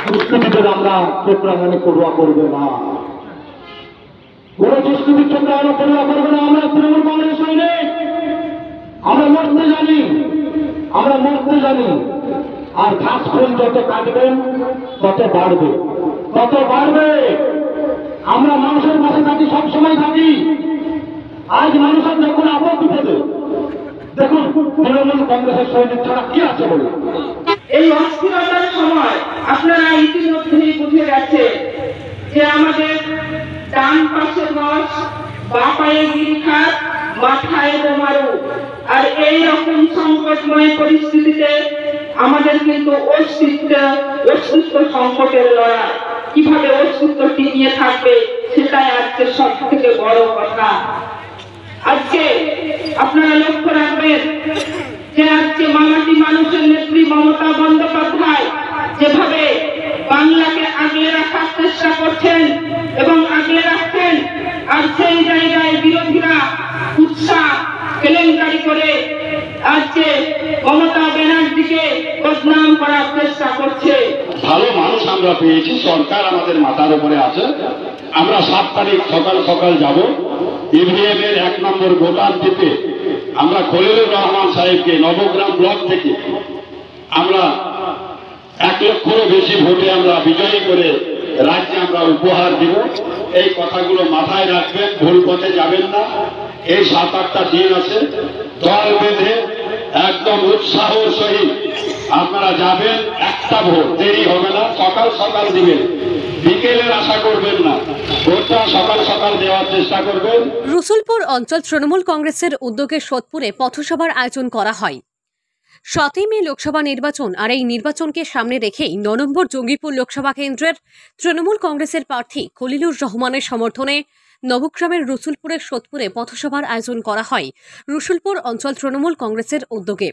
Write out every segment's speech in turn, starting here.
দুষ্কৃতীদের আমরা চোখরাঙানি পড়ুয়া করবে না, কোন দুষ্কৃতির চোখরাঙানি পড়ুয়া করবে না। আমরা তৃণমূল কংগ্রেস সৈনিক, আমরা মরতে জানি, আমরা মরতে জানি। আর ঘাস ফুল যত কাটবেন তত বাড়বে, তত বাড়বে। আমরা মানুষের পাশে থাকি, সবসময় থাকি। আজ মানুষের যখন আপদ বিপদে, দেখুন তৃণমূল কংগ্রেসের সৈনিক ছাড়া কি আছে বলে। এই অস্থিরতার সময় আপনারা ইতিমধ্যেই বুঝে গেছে যে আমাদের ডান পাশে রস, বা পায়ে গিরিখাত, মাথায় বোমারু। আর এই রকম সংকটময় পরিস্থিতিতে আমাদের কিন্তু অস্তিত্ব সংকটের লড়াই। কিভাবে অস্তিত্ব টিকিয়ে থাকবে সেটাই আজকে সব থেকে বড় কথা। আজকে আপনারা লক্ষ্য রাখবেন যে আজকে মামাটি মানুষের নেত্রী মমতা বন্দ্যোপাধ্যায় যেভাবে বাংলাকে আগলে রাখার চেষ্টা করছেন এবং আগলে রাখছেন, আর সেই জায়গায় বিরোধীরা উৎসাহ কেলেঙ্কারি করে আজকে মমতা ব্যানার্জিকে বদনাম করার চেষ্টা করছে। ভালো মানুষ আমরা পেয়েছি, সরকার আমাদের মাথার উপরে আছে। আমরা 7 তারিখ সকাল সকাল যাব ইভিএম এর 1 নম্বর ভোটার দিতে। আমরা খলিলুর রহমান সাহেবকে নবগ্রাম ব্লক থেকে আমরা 1 লক্ষেরও বেশি ভোটে আমরা বিজয়ী করে রাজ্যে আমরা উপহার দিব। এই কথাগুলো মাথায় রাখবেন, ভুল পথে যাবেন না। এই 7-8টা দিন আছে, দল বেঁধে একদম উৎসাহর সহিত আপনারা যাবেন। একটা ভোট দেরি হবে না, সকাল সকাল দিবেন, বিকেলের আশা করবেন না, ভোটটা সকাল সকাল দেওয়ার চেষ্টা করবেন। রসুলপুর অঞ্চল তৃণমূল কংগ্রেসের উদ্যোগে সোদপুরে পথসভার আয়োজন করা হয়। 7ই মে লোকসভা নির্বাচন, আর এই নির্বাচনকে সামনে রেখেই 9 নম্বর জঙ্গিপুর লোকসভা কেন্দ্রের তৃণমূল কংগ্রেসের প্রার্থী খলিলুর রহমানের সমর্থনে নবগ্রামের রসুলপুরের সোদপুরে পথসভার আয়োজন করা হয় রসুলপুর অঞ্চল তৃণমূল কংগ্রেসের উদ্যোগে।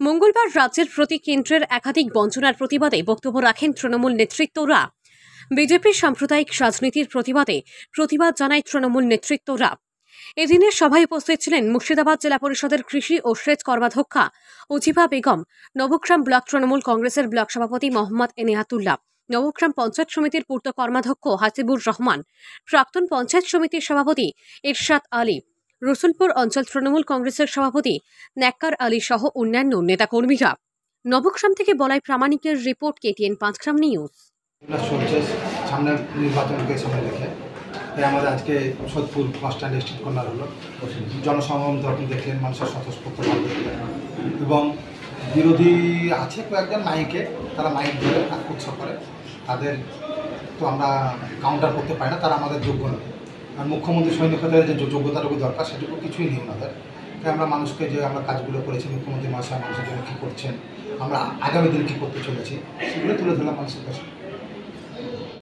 মঙ্গলবার রাজ্যের প্রতি কেন্দ্রের একাধিক বঞ্চনার প্রতিবাদে বক্তব্য রাখেন তৃণমূল নেতৃত্বরা। বিজেপির সাম্প্রদায়িক রাজনীতির প্রতিবাদ জানায় তৃণমূল নেতৃত্বরা। এদিনের সভায় উপস্থিত ছিলেন মুর্শিদাবাদ জেলা পরিষদের কৃষি ও সেচ কর্মাধ্যক্ষা অজিফা বেগম, নবগ্রাম ব্লক তৃণমূল কংগ্রেসের ব্লক সভাপতি মোহাম্মদ এনায়াতুল্লাহ, নবগ্রাম পঞ্চায়েত সমিতির পূর্ত কর্মাধ্যক্ষ হাসিবুর রহমান, প্রাক্তন পঞ্চায়েত সমিতির সভাপতি ইরশাদ আলী, রসুলপুর অঞ্চল তৃণমূল কংগ্রেসের সভাপতি নেককার আলী সহ অন্যান্য নেতাকর্মীরা। নবগ্রাম থেকে বলাই প্রামাণিকের রিপোর্ট, KTN 5 গ্রাম নিউজ। চলছে সামনে নির্বাচনকে সামনে রেখে, তাই আমাদের আজকে Sodepur bus stand street corner হলো। জনসমাগম তো আপনি দেখলেন, মানুষের স্বতঃস্ফূর্ত এবং বিরোধী আছে কয়েকজন নায়িকে, তারা মাইক ধরে উৎসব করে, তাদের তো আমরা কাউন্টার করতে পারি না, তারা আমাদের যোগ্য নয়। আর মুখ্যমন্ত্রী সৈনিকদের যে যোগ্যতাটুকু দরকার সেটুকু কিছুই নেই ওনাদের। তাই আমরা মানুষকে যে আমরা কাজগুলো করেছি, মুখ্যমন্ত্রী মহাশয় মানুষের জন্য কী করছেন, আমরা আগামী দিনে কী করতে চলেছি, সেগুলো তুলে ধরলাম মানুষের কাছে।